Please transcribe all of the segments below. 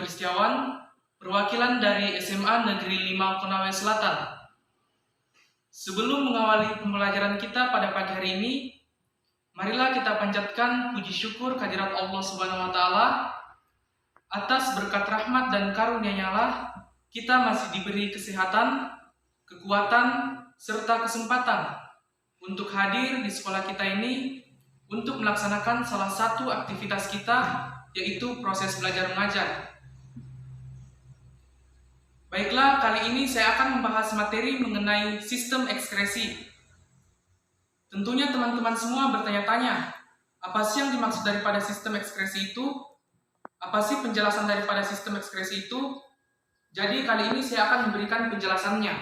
Kristiawan, perwakilan dari SMA Negeri 5 Konawe Selatan. Sebelum mengawali pembelajaran kita pada pagi hari ini, marilah kita panjatkan puji syukur kehadirat Allah Subhanahu wa taala atas berkat rahmat dan karunia-Nya lah kita masih diberi kesehatan, kekuatan, serta kesempatan untuk hadir di sekolah kita ini untuk melaksanakan salah satu aktivitas kita, yaitu proses belajar mengajar. Baiklah, kali ini saya akan membahas materi mengenai sistem ekskresi. Tentunya teman-teman semua bertanya-tanya, apa sih yang dimaksud daripada sistem ekskresi itu? Apa sih penjelasan daripada sistem ekskresi itu? Jadi kali ini saya akan memberikan penjelasannya.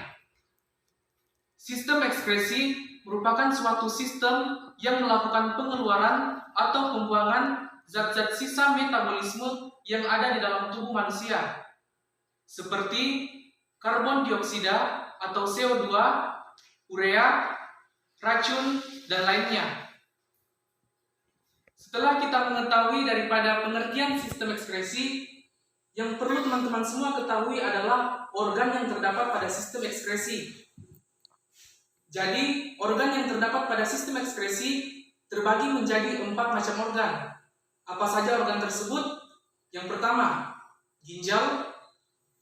Sistem ekskresi merupakan suatu sistem yang melakukan pengeluaran atau pembuangan zat-zat sisa metabolisme yang ada di dalam tubuh manusia, seperti karbon dioksida atau CO2, urea, racun, dan lainnya. Setelah kita mengetahui daripada pengertian sistem ekskresi, yang perlu teman-teman semua ketahui adalah organ yang terdapat pada sistem ekskresi. Jadi, organ yang terdapat pada sistem ekskresi terbagi menjadi 4 macam organ. Apa saja organ tersebut? Yang pertama, ginjal.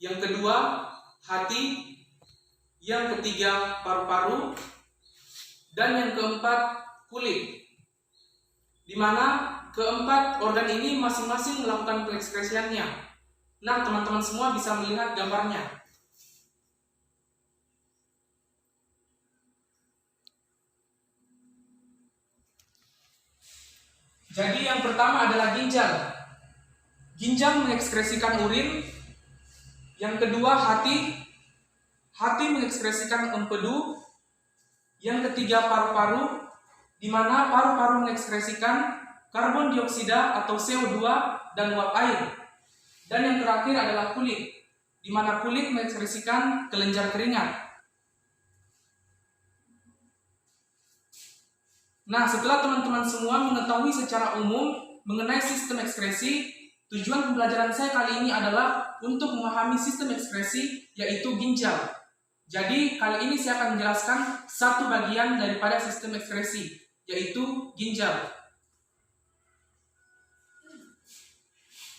Yang kedua, hati. Yang ketiga, paru-paru. Dan yang keempat, kulit. Di mana keempat organ ini masing-masing melakukan pengekskresiannya. Nah, teman-teman semua bisa melihat gambarnya. Jadi yang pertama adalah ginjal. Ginjal mengekskresikan urin. Yang kedua, hati. Hati mengekskresikan empedu. Yang ketiga, paru-paru, di mana paru-paru mengekskresikan karbon dioksida atau CO2 dan uap air. Dan yang terakhir adalah kulit, di mana kulit mengekskresikan kelenjar keringat. Nah, setelah teman-teman semua mengetahui secara umum mengenai sistem ekskresi, tujuan pembelajaran saya kali ini adalah untuk memahami sistem ekskresi, yaitu ginjal. Jadi, kali ini saya akan menjelaskan satu bagian daripada sistem ekskresi, yaitu ginjal.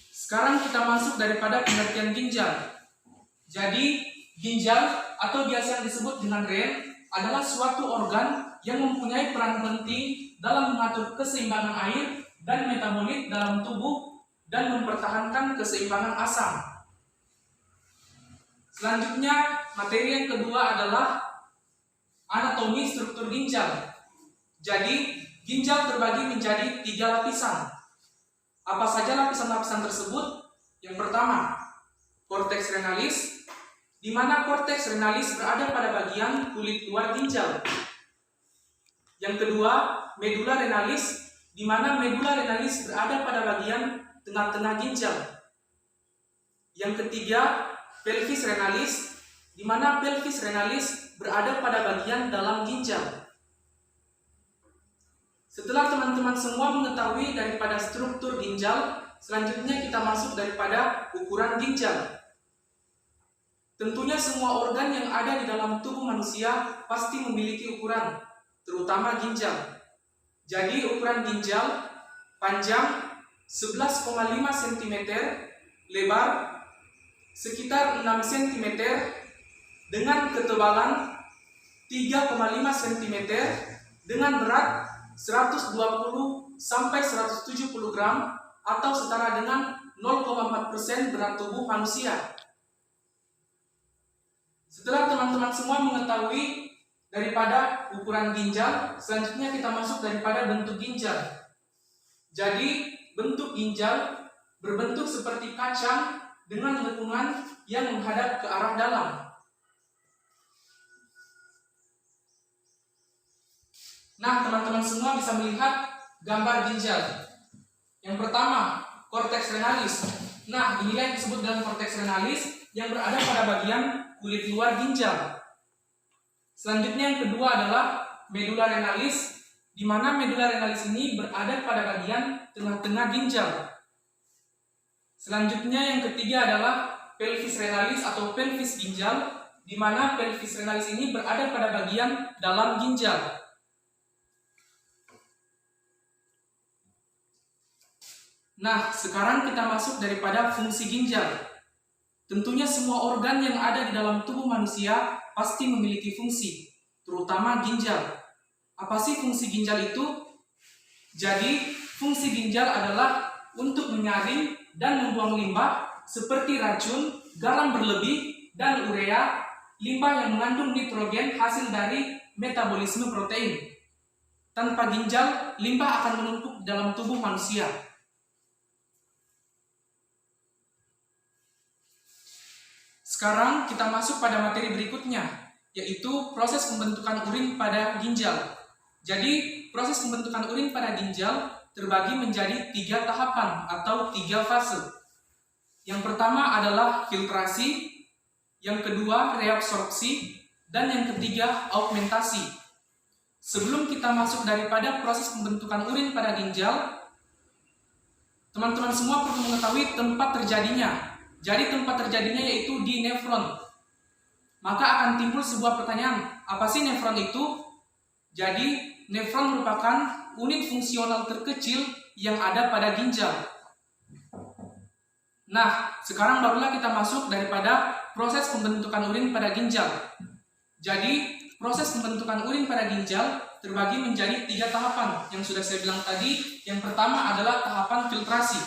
Sekarang kita masuk daripada pengertian ginjal. Jadi, ginjal atau biasa disebut dengan ren adalah suatu organ yang mempunyai peran penting dalam mengatur keseimbangan air dan metabolit dalam tubuh dan mempertahankan keseimbangan asam. Selanjutnya, materi yang kedua adalah anatomi struktur ginjal. Jadi, ginjal terbagi menjadi 3 lapisan. Apa saja lapisan-lapisan tersebut? Yang pertama, korteks renalis, di mana korteks renalis berada pada bagian kulit luar ginjal. Yang kedua, medula renalis, di mana medula renalis berada pada bagian tengah-tengah ginjal. Yang ketiga, pelvis renalis, di mana pelvis renalis berada pada bagian dalam ginjal. Setelah teman-teman semua mengetahui daripada struktur ginjal, selanjutnya kita masuk daripada ukuran ginjal. Tentunya semua organ yang ada di dalam tubuh manusia pasti memiliki ukuran, terutama ginjal. Jadi ukuran ginjal panjang 11,5 cm, lebar sekitar 6 cm, dengan ketebalan 3,5 cm, dengan berat 120 sampai 170 gram atau setara dengan 0,4% berat tubuh manusia. Setelah teman-teman semua mengetahui daripada ukuran ginjal, selanjutnya kita masuk daripada bentuk ginjal. Jadi, bentuk ginjal berbentuk seperti kacang dengan lengkungan yang menghadap ke arah dalam. Nah, teman-teman semua bisa melihat gambar ginjal. Yang pertama, korteks renalis. Nah, inilah yang disebut dengan korteks renalis yang berada pada bagian kulit luar ginjal. Selanjutnya yang kedua adalah medula renalis, di mana medula renalis ini berada pada bagian tengah-tengah ginjal. Selanjutnya yang ketiga adalah pelvis renalis atau pelvis ginjal, di mana pelvis renalis ini berada pada bagian dalam ginjal. Nah, sekarang kita masuk daripada fungsi ginjal. Tentunya semua organ yang ada di dalam tubuh manusia pasti memiliki fungsi, terutama ginjal. Apa sih fungsi ginjal itu? Jadi, fungsi ginjal adalah untuk menyaring dan membuang limbah seperti racun, garam berlebih, dan urea, limbah yang mengandung nitrogen hasil dari metabolisme protein. Tanpa ginjal, limbah akan menumpuk dalam tubuh manusia. Sekarang kita masuk pada materi berikutnya, yaitu proses pembentukan urin pada ginjal. Jadi, proses pembentukan urin pada ginjal terbagi menjadi 3 tahapan atau 3 fase. Yang pertama adalah filtrasi, yang kedua reabsorpsi, dan yang ketiga augmentasi. Sebelum kita masuk daripada proses pembentukan urin pada ginjal, teman-teman semua perlu mengetahui tempat terjadinya. Jadi tempat terjadinya yaitu di nefron. Maka akan timbul sebuah pertanyaan, apa sih nefron itu? Jadi nefron merupakan unit fungsional terkecil yang ada pada ginjal. Nah, sekarang barulah kita masuk daripada proses pembentukan urin pada ginjal. Jadi proses pembentukan urin pada ginjal terbagi menjadi 3 tahapan yang sudah saya bilang tadi. Yang pertama adalah tahapan filtrasi,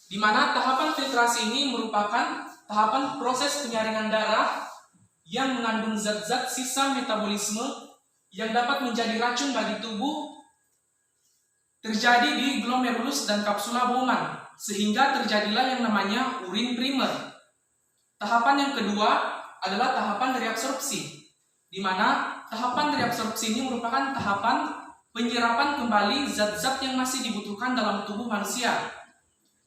di mana tahapan filtrasi ini merupakan tahapan proses penyaringan darah yang mengandung zat-zat sisa metabolisme yang dapat menjadi racun bagi tubuh terjadi di glomerulus dan kapsula Bowman, sehingga terjadilah yang namanya urin primer. Tahapan yang kedua adalah tahapan reabsorpsi, di mana tahapan reabsorpsi ini merupakan tahapan penyerapan kembali zat-zat yang masih dibutuhkan dalam tubuh manusia.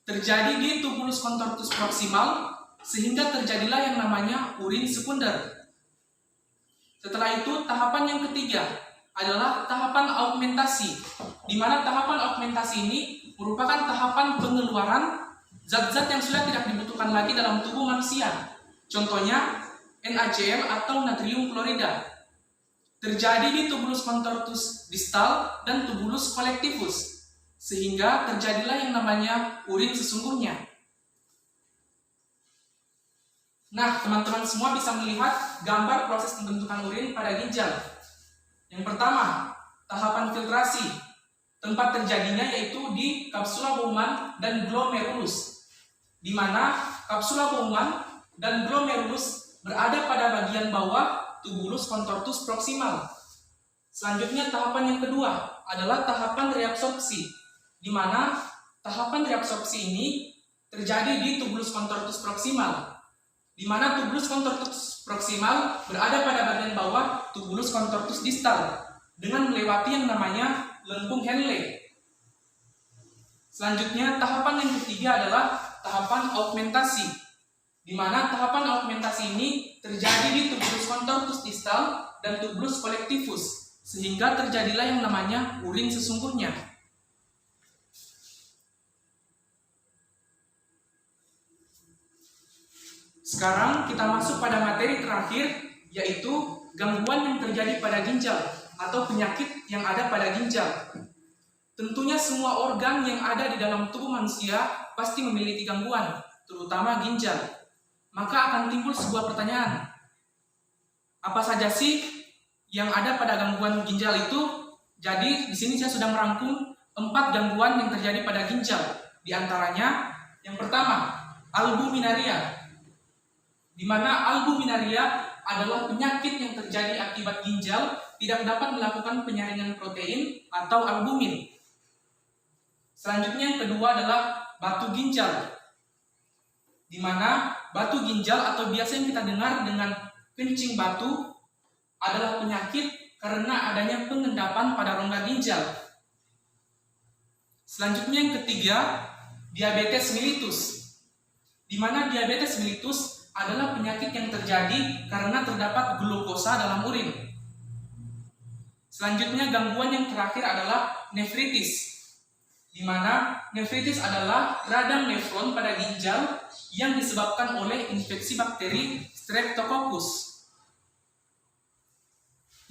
Terjadi di tubulus contortus proximal, sehingga terjadilah yang namanya urin sekunder. Setelah itu, tahapan yang ketiga adalah tahapan augmentasi, di mana tahapan augmentasi ini merupakan tahapan pengeluaran zat-zat yang sudah tidak dibutuhkan lagi dalam tubuh manusia. Contohnya NaCl atau natrium klorida. Terjadi di tubulus contortus distal dan tubulus collectivus, sehingga terjadilah yang namanya urin sesungguhnya. Nah, teman-teman semua bisa melihat gambar proses pembentukan urin pada ginjal. Yang pertama, tahapan filtrasi. Tempat terjadinya yaitu di kapsula Bowman dan glomerulus, di mana kapsula Bowman dan glomerulus berada pada bagian bawah tubulus contortus proximal. Selanjutnya, tahapan yang kedua adalah tahapan reabsorpsi, di mana tahapan reabsorpsi ini terjadi di tubulus contortus proximal, di mana tubulus contortus proximal berada pada bagian bawah tubulus contortus distal dengan melewati yang namanya lengkung Henle. Selanjutnya, tahapan yang ketiga adalah tahapan augmentasi, di mana tahapan augmentasi ini terjadi di tubulus contortus distal dan tubulus collectivus, sehingga terjadilah yang namanya urin sesungguhnya. Sekarang kita masuk pada materi terakhir, yaitu gangguan yang terjadi pada ginjal atau penyakit yang ada pada ginjal. Tentunya semua organ yang ada di dalam tubuh manusia pasti memiliki gangguan, terutama ginjal. Maka akan timbul sebuah pertanyaan, apa saja sih yang ada pada gangguan ginjal itu? Jadi di sini saya sudah merangkum 4 gangguan yang terjadi pada ginjal. Di antaranya, yang pertama, albuminaria, di mana albuminaria adalah penyakit yang terjadi akibat ginjal tidak dapat melakukan penyaringan protein atau albumin. Selanjutnya yang kedua adalah batu ginjal, di mana batu ginjal atau biasa yang kita dengar dengan kencing batu adalah penyakit karena adanya pengendapan pada rongga ginjal. Selanjutnya yang ketiga, diabetes mellitus, di mana diabetes mellitus adalah penyakit yang terjadi karena terdapat glukosa dalam urin. Selanjutnya gangguan yang terakhir adalah nefritis, di mana nefritis adalah radang nefron pada ginjal yang disebabkan oleh infeksi bakteri Streptococcus.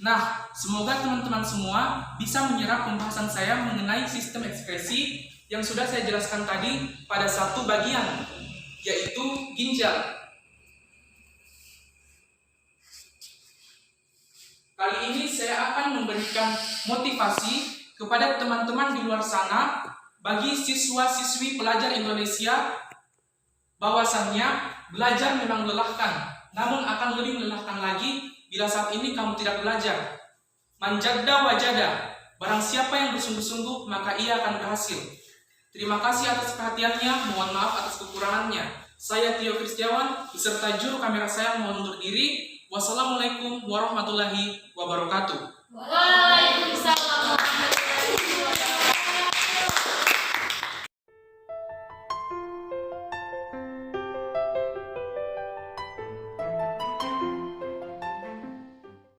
Nah, semoga teman-teman semua bisa menyerap pembahasan saya mengenai sistem ekskresi yang sudah saya jelaskan tadi pada satu bagian, yaitu ginjal. Kali ini saya akan memberikan motivasi kepada teman-teman di luar sana, bagi siswa-siswi pelajar Indonesia, bahwasannya belajar memang melelahkan, namun akan lebih melelahkan lagi bila saat ini kamu tidak belajar. Manjadda wajada, barang siapa yang bersungguh-sungguh maka ia akan berhasil. Terima kasih atas perhatiannya, mohon maaf atas kekurangannya. Saya Tio Kristiawan beserta juru kamera saya mohon undur diri. Wassalamualaikum warahmatullahi wabarakatuh. Waalaikumsalam.